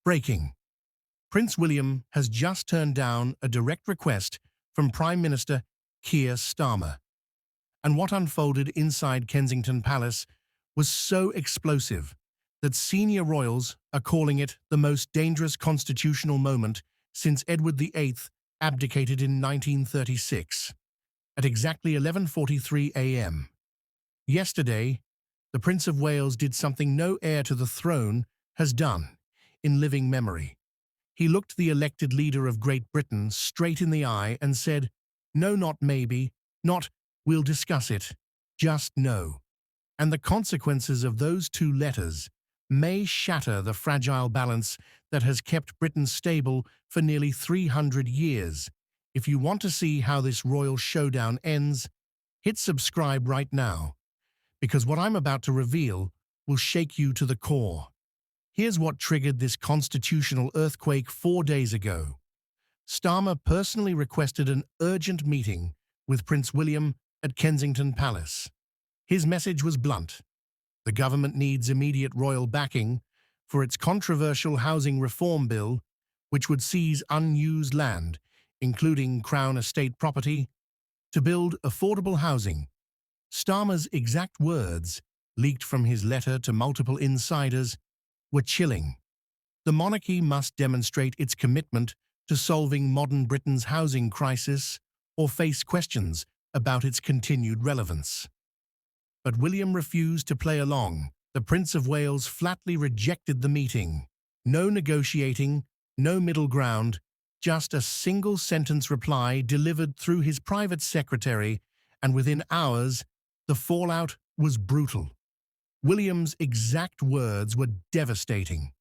Breaking. Prince William has just turned down a direct request from Prime Minister Keir Starmer. And what unfolded inside Kensington Palace was so explosive that senior royals are calling it the most dangerous constitutional moment since Edward VIII abdicated in 1936, at exactly 11:43 a.m. Yesterday, the Prince of Wales did something no heir to the throne has done in living memory. He looked the elected leader of Great Britain straight in the eye and said, "No, not maybe, not we'll discuss it, just no." And the consequences of those two letters may shatter the fragile balance that has kept Britain stable for nearly 300 years. If you want to see how this royal showdown ends, hit subscribe right now, because what I'm about to reveal will shake you to the core. Here's what triggered this constitutional earthquake 4 days ago. Starmer personally requested an urgent meeting with Prince William at Kensington Palace. His message was blunt. The government needs immediate royal backing for its controversial housing reform bill, which would seize unused land, including Crown estate property, to build affordable housing. Starmer's exact words, leaked from his letter to multiple insiders, were chilling. The monarchy must demonstrate its commitment to solving modern Britain's housing crisis or face questions about its continued relevance. But William refused to play along. The Prince of Wales flatly rejected the meeting. No negotiating, no middle ground, just a single-sentence reply delivered through his private secretary, and within hours, the fallout was brutal. William's exact words were devastating.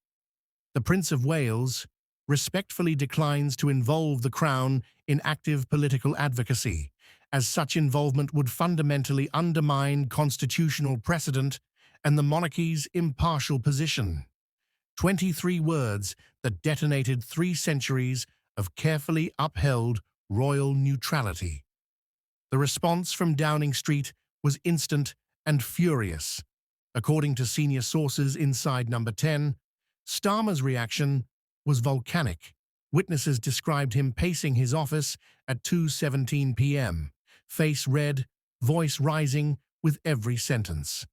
The Prince of Wales respectfully declines to involve the Crown in active political advocacy, as such involvement would fundamentally undermine constitutional precedent and the monarchy's impartial position. 23 words that detonated 3 centuries of carefully upheld royal neutrality. The response from Downing Street was instant and furious. According to senior sources inside Number 10, Starmer's reaction was volcanic. Witnesses described him pacing his office at 2:17 p.m., face red, voice rising with every sentence.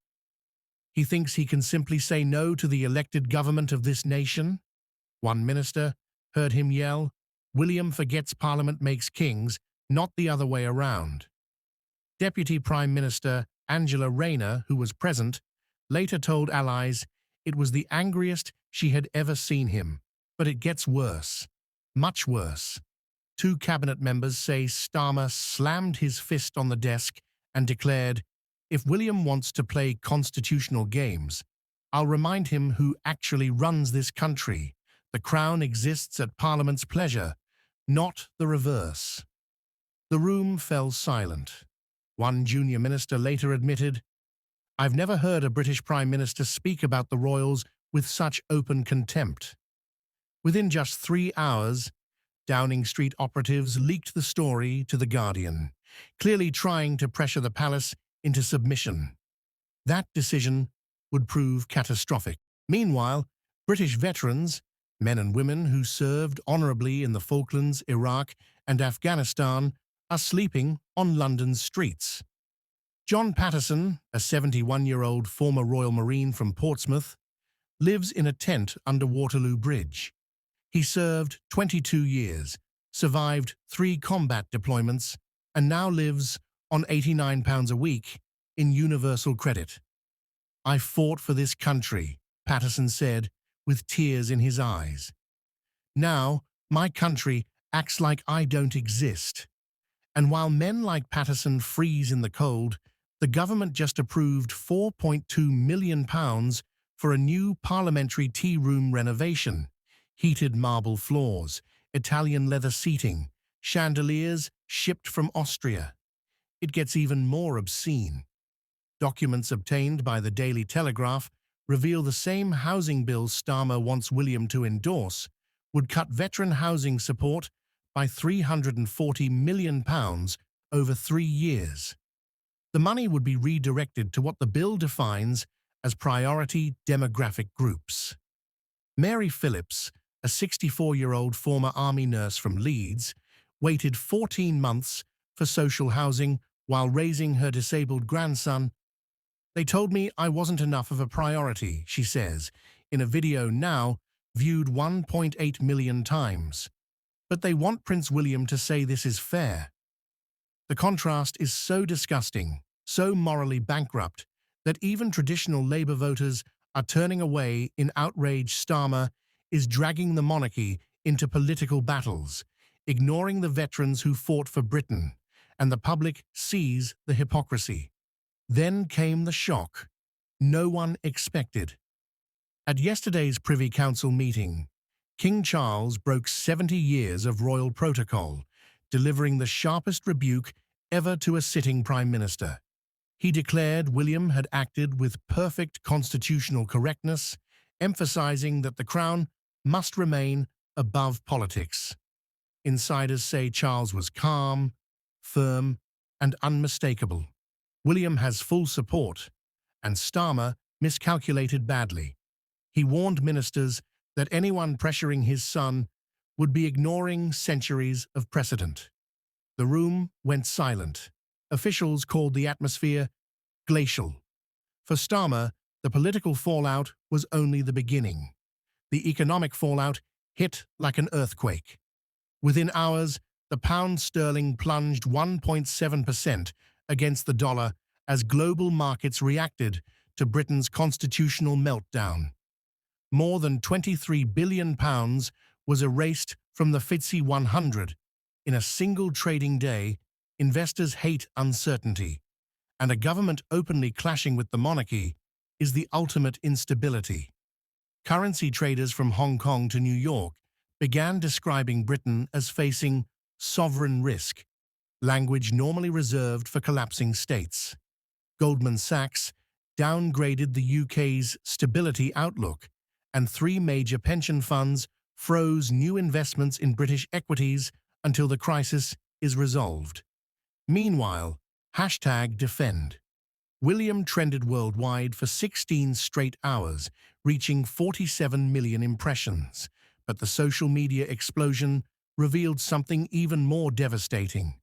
He thinks he can simply say no to the elected government of this nation? One minister heard him yell, "William forgets Parliament makes kings, not the other way around." Deputy Prime Minister Angela Rayner, who was present, later told allies it was the angriest she had ever seen him. But it gets worse, much worse. 2 cabinet members say Starmer slammed his fist on the desk and declared, "If William wants to play constitutional games, I'll remind him who actually runs this country. The Crown exists at Parliament's pleasure, not the reverse." The room fell silent. One junior minister later admitted, "I've never heard a British Prime Minister speak about the royals with such open contempt." Within just 3 hours, Downing Street operatives leaked the story to The Guardian, clearly trying to pressure the palace into submission. That decision would prove catastrophic. Meanwhile, British veterans, men and women who served honorably in the Falklands, Iraq, and Afghanistan, are sleeping on London's streets. John Patterson, a 71-year-old former Royal Marine from Portsmouth, lives in a tent under Waterloo Bridge. He served 22 years, survived 3 combat deployments, and now lives on £89 a week in universal credit. "I fought for this country," Patterson said, with tears in his eyes. "Now, my country acts like I don't exist." And while men like Patterson freeze in the cold, the government just approved £4.2 million for a new parliamentary tea room renovation. Heated marble floors, Italian leather seating, chandeliers shipped from Austria. It gets even more obscene. Documents obtained by the Daily Telegraph reveal the same housing bill Starmer wants William to endorse would cut veteran housing support by £340 million over 3 years. The money would be redirected to what the bill defines as priority demographic groups. Mary Phillips, a 64-year-old former army nurse from Leeds, waited 14 months for social housing while raising her disabled grandson. "They told me I wasn't enough of a priority," she says, in a video now viewed 1.8 million times. But they want Prince William to say this is fair. The contrast is so disgusting, so morally bankrupt, that even traditional Labour voters are turning away in outrage. Starmer is dragging the monarchy into political battles, ignoring the veterans who fought for Britain, and the public sees the hypocrisy. Then came the shock no one expected. At yesterday's Privy Council meeting, King Charles broke 70 years of royal protocol, delivering the sharpest rebuke ever to a sitting Prime Minister. He declared William had acted with perfect constitutional correctness, emphasizing that the Crown must remain above politics. Insiders say Charles was calm, firm, and unmistakable. William has full support, and Starmer miscalculated badly. He warned ministers that anyone pressuring his son would be ignoring centuries of precedent. The room went silent. Officials called the atmosphere glacial. For Starmer, the political fallout was only the beginning. The economic fallout hit like an earthquake. Within hours, the pound sterling plunged 1.7% against the dollar as global markets reacted to Britain's constitutional meltdown. More than £23 billion was erased from the FTSE 100 in a single trading day. Investors hate uncertainty, and a government openly clashing with the monarchy is the ultimate instability. Currency traders from Hong Kong to New York began describing Britain as facing sovereign risk, language normally reserved for collapsing states. Goldman Sachs downgraded the UK's stability outlook, and three major pension funds froze new investments in British equities until the crisis is resolved. Meanwhile, #defend William trended worldwide for 16 straight hours, reaching 47 million impressions. But the social media explosion revealed something even more devastating.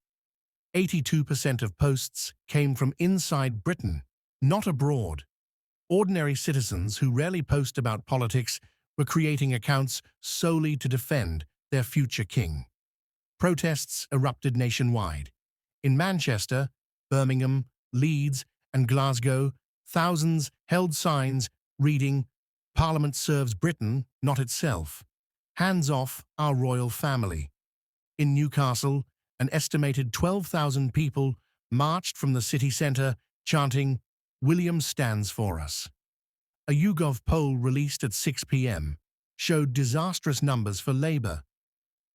82% of posts came from inside Britain, not abroad. Ordinary citizens who rarely post about politics were creating accounts solely to defend their future king. Protests erupted nationwide. In Manchester, Birmingham, Leeds, and Glasgow, thousands held signs reading, "Parliament serves Britain, not itself. Hands off our royal family." In Newcastle, an estimated 12,000 people marched from the city centre, chanting, "William stands for us." A YouGov poll released at 6 p.m. showed disastrous numbers for Labour.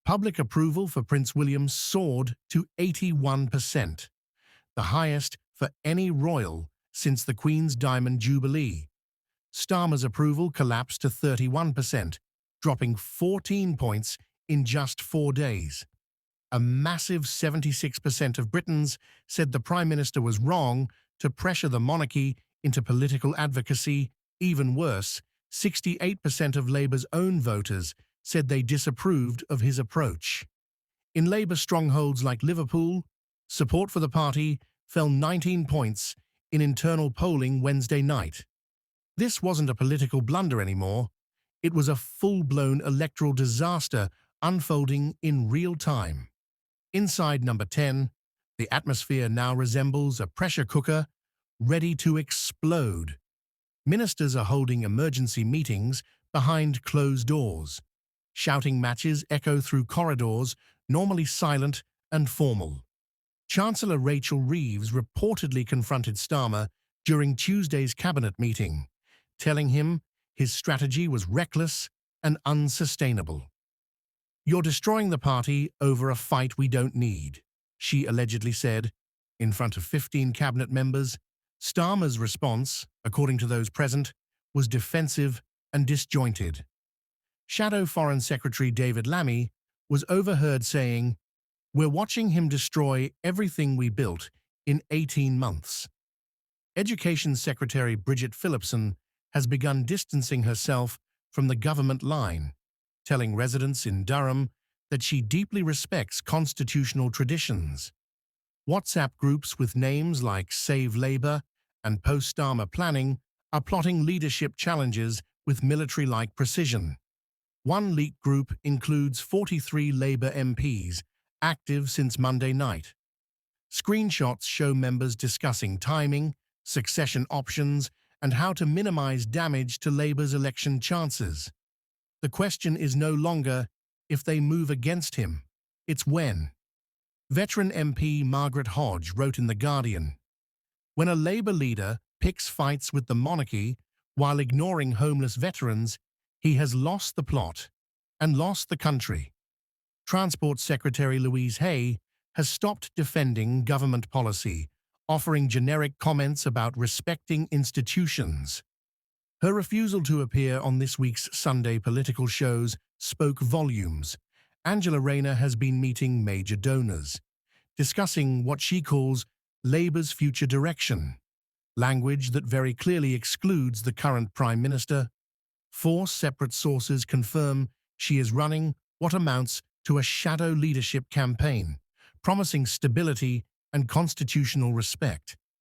Public approval for Prince William soared to 81%, the highest for any royal since the Queen's Diamond Jubilee. Starmer's approval collapsed to 31%, dropping 14 points in just 4 days. A massive 76% of Britons said the Prime Minister was wrong to pressure the monarchy into political advocacy. Even worse, 68% of Labour's own voters said they disapproved of his approach. In Labour strongholds like Liverpool, support for the party fell 19 points in internal polling Wednesday night. This wasn't a political blunder anymore. It was a full-blown electoral disaster unfolding in real time. Inside number 10, the atmosphere now resembles a pressure cooker ready to explode. Ministers are holding emergency meetings behind closed doors. Shouting matches echo through corridors, normally silent and formal. Chancellor Rachel Reeves reportedly confronted Starmer during Tuesday's cabinet meeting, telling him his strategy was reckless and unsustainable. "You're destroying the party over a fight we don't need," she allegedly said in front of 15 cabinet members. Starmer's response, according to those present, was defensive and disjointed. Shadow Foreign Secretary David Lammy was overheard saying, "We're watching him destroy everything we built in 18 months." Education Secretary Bridget Phillipson has begun distancing herself from the government line. telling residents in Durham that she deeply respects constitutional traditions. WhatsApp groups with names like Save Labour and Post-Starmer Planning are plotting leadership challenges with military-like precision. One leaked group includes 43 Labour MPs, active since Monday night. Screenshots show members discussing timing, succession options, and how to minimise damage to Labour's election chances. The question is no longer if they move against him, it's when. Veteran MP Margaret Hodge wrote in The Guardian, "When a Labour leader picks fights with the monarchy while ignoring homeless veterans, he has lost the plot and lost the country." Transport Secretary Louise Hay has stopped defending government policy, offering generic comments about respecting institutions. Her refusal to appear on this week's Sunday political shows spoke volumes. Angela Rayner has been meeting major donors, discussing what she calls Labour's future direction, language that very clearly excludes the current Prime Minister. 4 separate sources confirm she is running what amounts to a shadow leadership campaign, promising stability and constitutional respect.